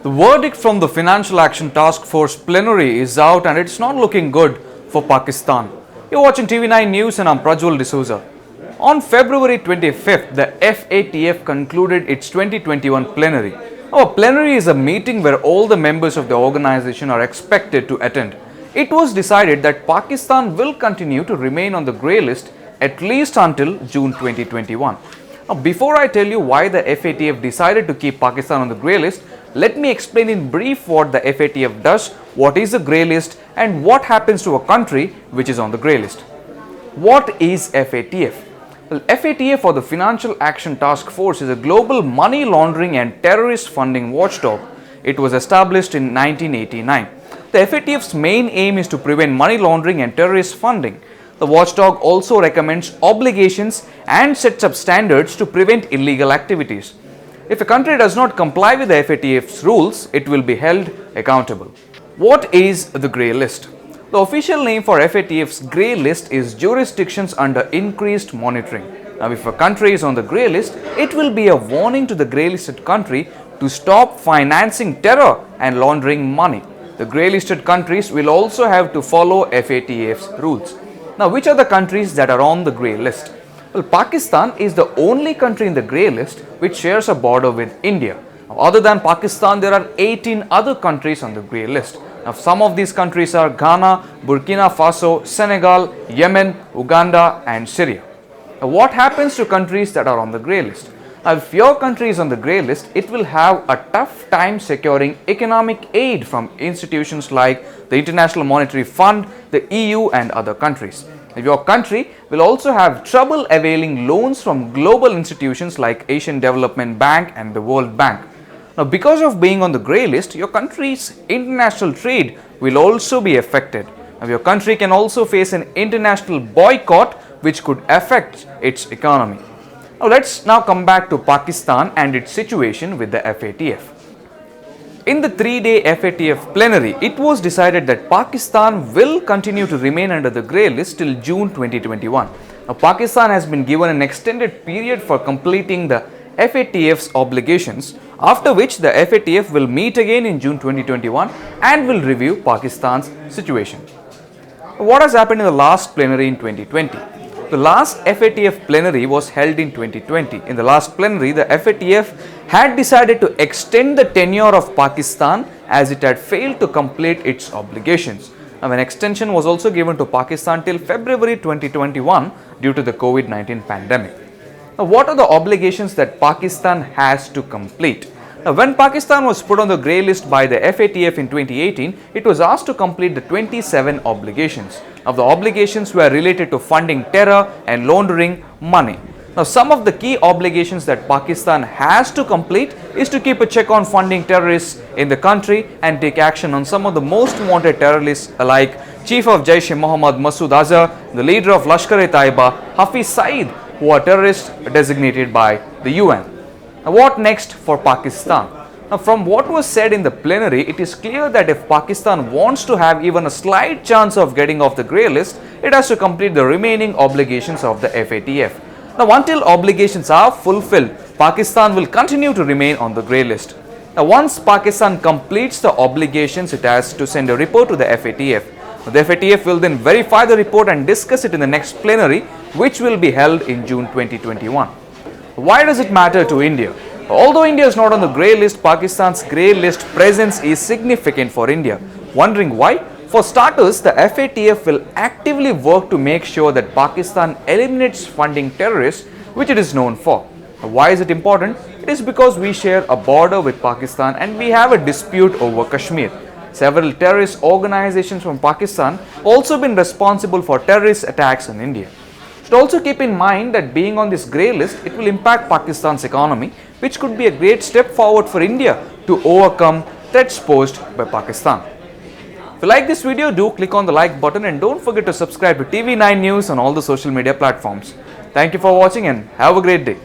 The verdict from the Financial Action Task Force plenary is out and it's not looking good for Pakistan. You're watching TV9 News and I'm Prajwal D'Souza. On February 25th, the FATF concluded its 2021 plenary. Our plenary is a meeting where all the members of the organization are expected to attend. It was decided that Pakistan will continue to remain on the grey list at least until June 2021. Now, before I tell you why the FATF decided to keep Pakistan on the grey list, let me explain in brief what the FATF does, what is the grey list, and what happens to a country which is on the grey list. What is FATF? Well, FATF, or the Financial Action Task Force, is a global money laundering and terrorist funding watchdog. It was established in 1989. The FATF's main aim is to prevent money laundering and terrorist funding. The watchdog also recommends obligations and sets up standards to prevent illegal activities. If a country does not comply with the FATF's rules, it will be held accountable. What is the grey list? The official name for FATF's grey list is jurisdictions under increased monitoring. Now, if a country is on the grey list, it will be a warning to the grey listed country to stop financing terror and laundering money. The grey listed countries will also have to follow FATF's rules. Now, which are the countries that are on the grey list? Well, Pakistan is the only country in the grey list which shares a border with India. Now, other than Pakistan, there are 18 other countries on the grey list. Now, some of these countries are Ghana, Burkina Faso, Senegal, Yemen, Uganda, and Syria. Now, what happens to countries that are on the grey list? Now, if your country is on the grey list, it will have a tough time securing economic aid from institutions like the International Monetary Fund, the EU, and other countries. Your country will also have trouble availing loans from global institutions like Asian Development Bank and the World Bank. Now, because of being on the grey list, your country's international trade will also be affected. Now, your country can also face an international boycott which could affect its economy. Now, let's come back to Pakistan and its situation with the FATF. In the 3-day FATF plenary, it was decided that Pakistan will continue to remain under the grey list till June 2021. Now, Pakistan has been given an extended period for completing the FATF's obligations, after which the FATF will meet again in June 2021 and will review Pakistan's situation. What has happened in the last plenary in 2020? The last FATF plenary was held in 2020. In the last plenary, the FATF had decided to extend the tenure of Pakistan as it had failed to complete its obligations. Now, an extension was also given to Pakistan till February 2021 due to the COVID-19 pandemic. Now, what are the obligations that Pakistan has to complete? Now, when Pakistan was put on the grey list by the FATF in 2018, it was asked to complete the 27 obligations. Now, the obligations were related to funding terror and laundering money. Now, some of the key obligations that Pakistan has to complete is to keep a check on funding terrorists in the country and take action on some of the most wanted terrorists like Chief of Jaish-e-Mohammed Masood Azhar, the leader of Lashkar-e-Taiba, Hafiz Saeed, who are terrorists designated by the UN. Now, what next for Pakistan? Now, from what was said in the plenary, it is clear that if Pakistan wants to have even a slight chance of getting off the grey list, it has to complete the remaining obligations of the FATF. Now, until obligations are fulfilled, Pakistan will continue to remain on the grey list. Now, once Pakistan completes the obligations, it has to send a report to the FATF. Now, the FATF will then verify the report and discuss it in the next plenary, which will be held in June 2021. Why does it matter to India? Although India is not on the grey list, Pakistan's grey list presence is significant for India. Wondering why? For starters, the FATF will actively work to make sure that Pakistan eliminates funding terrorists, which it is known for. Why is it important? It is because we share a border with Pakistan and we have a dispute over Kashmir. Several terrorist organizations from Pakistan also been responsible for terrorist attacks in India. Should also keep in mind that being on this grey list, it will impact Pakistan's economy, which could be a great step forward for India to overcome threats posed by Pakistan. If you like this video, do click on the like button and don't forget to subscribe to TV9 News on all the social media platforms. Thank you for watching and have a great day.